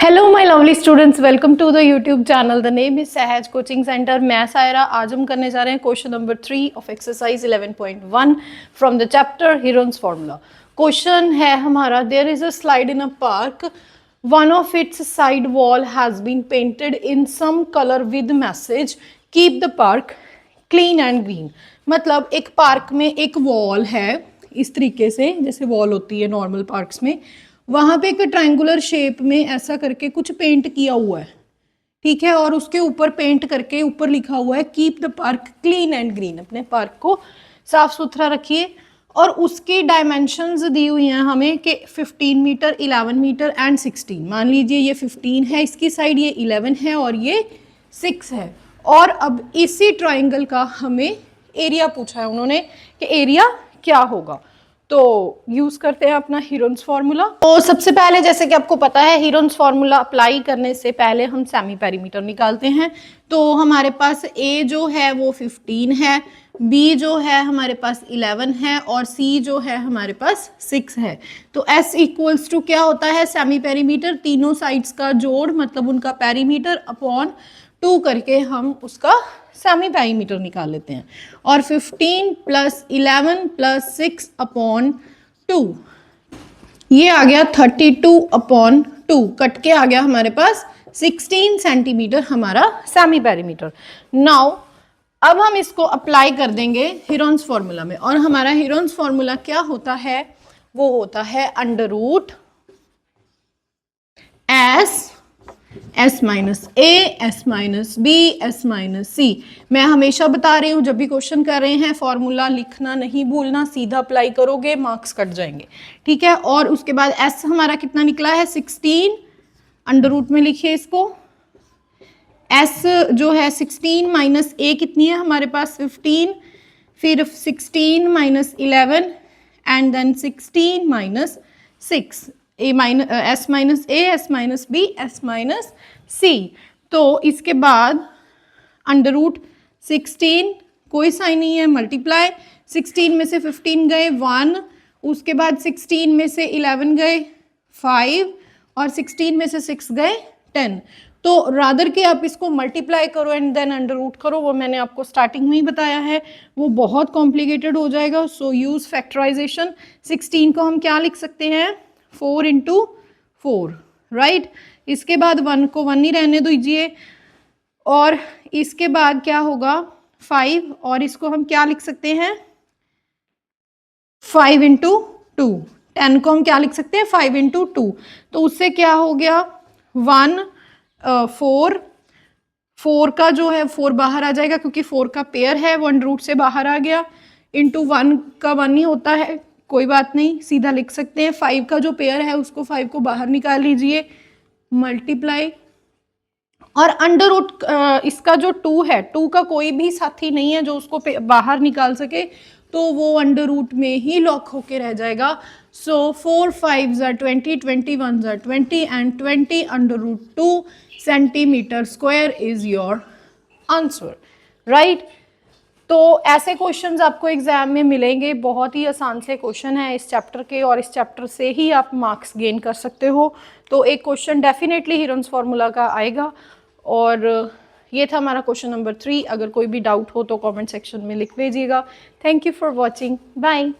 Hello my lovely students, welcome to the YouTube channel. The name is Sahaj coaching centre. मैं सायरा। आज हम करने जा रहे हैं question number 3 of exercise 11.1 from the chapter Heron's formula. Question है हमारा, there is a slide in a park, one of its side wall has been painted in some colour with message keep the park clean and green. मतलब एक park में एक wall है, इस तरीके से जैसे वॉल होती है नॉर्मल पार्क्स में, वहां पे एक ट्रायंगुलर शेप में ऐसा करके कुछ पेंट किया हुआ है, ठीक है। और उसके ऊपर पेंट करके ऊपर लिखा हुआ है keep the park clean and green, अपने पार्क को साफ सुथरा रखिए। और उसकी डायमेंशंस दी हुई हैं हमें कि 15 मीटर, 11 मीटर एंड 16। मान लीजिए ये 15 है इसकी साइड, ये 11 है और ये 6 है। और अब इसी ट्राइंगल का हमें एरिया पूछा है उन्होंने कि एरिया क्या होगा। तो यूज करते हैं अपना हीरोन्स फार्मूला। तो सबसे पहले, जैसे कि आपको पता है, हीरोन्स फार्मूला अप्लाई करने से पहले हम सेमी पेरीमीटर निकालते हैं। तो हमारे पास ए जो है वो 15 है, बी जो है हमारे पास 11 है और सी जो है हमारे पास 6 है। तो एस इक्वल्स टू क्या होता है, सेमी पेरीमीटर, तीनों साइड्स का जोड़, मतलब उनका पेरीमीटर अपॉन 2 करके हम उसका सेमी पेरीमीटर निकाल लेते हैं। और 15 प्लस 11 प्लस 6 अपॉन 2, ये आ गया 32 अपॉन 2, कट के आ गया हमारे पास 16 सेंटीमीटर हमारा सेमी पेरीमीटर। नाउ अब हम इसको अप्लाई कर देंगे हीरोन्स फॉर्मूला में। और हमारा हीरोन्स फॉर्मूला क्या होता है, वो होता है under root s minus a, s minus b, s minus c. मैं हमेशा बता रही हूँ, जब भी क्वेश्चन कर रहे हैं फॉर्मूला लिखना नहीं भूलना, सीधा अप्लाई करोगे मार्क्स कट जाएंगे, ठीक है। और उसके बाद एस हमारा कितना निकला है, 16, अंडर रूट में लिखिए इसको। एस जो है 16 माइनस ए कितनी है हमारे पास, 15, फिर 16 minus 11 and then 16 minus 6, a minus s minus a, s minus b, s minus c. तो इसके बाद अंडर रूट 16, कोई साइन नहीं है, मल्टीप्लाई, 16 में से 15 गए 1, उसके बाद 16 में से 11 गए 5 और 16 में से 6 गए 10। तो रादर के आप इसको मल्टीप्लाई करो एंड देन अंडर रूट करो, वो मैंने आपको स्टार्टिंग में ही बताया है, वो बहुत कॉम्प्लिकेटेड हो जाएगा। सो यूज फैक्टराइजेशन। 16 को हम क्या लिख सकते हैं, 4 इंटू 4, राइट। इसके बाद 1 को 1 ही रहने दीजिए, और इसके बाद क्या होगा 5, और इसको हम क्या लिख सकते हैं 5 इंटू 2। 10 को हम क्या लिख सकते हैं 5 इंटू 2। तो उससे क्या हो गया 1 4 का जो है 4 बाहर आ जाएगा, क्योंकि 4 का पेयर है, वो अंडर रूट से बाहर आ गया। इंटू 1 का 1 ही होता है, कोई बात नहीं, सीधा लिख सकते हैं। 5 का जो पेयर है उसको 5 को बाहर निकाल लीजिए, मल्टीप्लाई। और अंडर रूट इसका जो 2 है, 2 का कोई भी साथी नहीं है जो उसको बाहर निकाल सके, तो वो अंडर रूट में ही लॉक होके रह जाएगा। So 4 5 20, 21 20 and 20 under root 2 centimetre square is your answer, right. तो ऐसे क्वेश्चंस आपको एग्जाम में मिलेंगे, बहुत ही आसान से क्वेश्चन है इस चैप्टर के, और इस चैप्टर से ही आप मार्क्स गेन कर सकते हो। तो एक क्वेश्चन डेफिनेटली हीरोन्स फार्मूला का आएगा। और ये था हमारा क्वेश्चन नंबर 3। अगर कोई भी डाउट हो तो कमेंट सेक्शन में लिख लीजिएगा। Thank you for watching, bye.